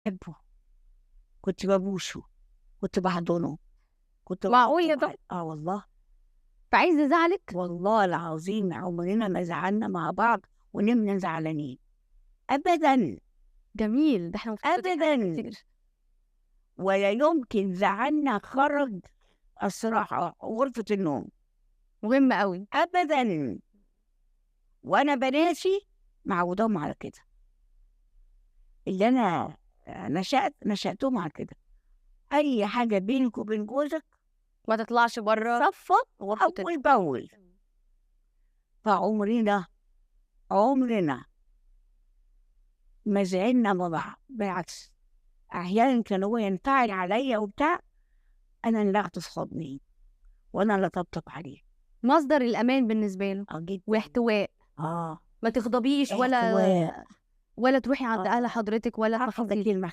بحبه، كنت ببوسه، كنت بحضنه، كنت معقول يا دكتور؟ والله. فعايز يزعلك؟ والله العظيم عمرنا ما زعلنا مع بعض ونمنا زعلانين ابدا جميل، ده احنا مفتقدين حاجات ابدا، كتير. ولا يمكن زعلنا خرج الصراحه غرفه النوم مهم قوي. ابدا. وانا بناتي معودهم على كده، اللي انا نشأتهم على كده. اي حاجه بينك وبين جوزك ما تطلعش بره صفق غرفة اول باول. فعمرنا ما زعلنا مع بعض، بالعكس. احيانا كان هو ينفعل عليا وبتاع، انا اللي اخده في حضني وانا اللي اطبطب عليه. مصدر الأمان بالنسبة له جدا. واحتواء. اه ما تغضبيش احتواء. ولا تروحي عند أهل حضرتك ولا حافظة تخافي. كلمة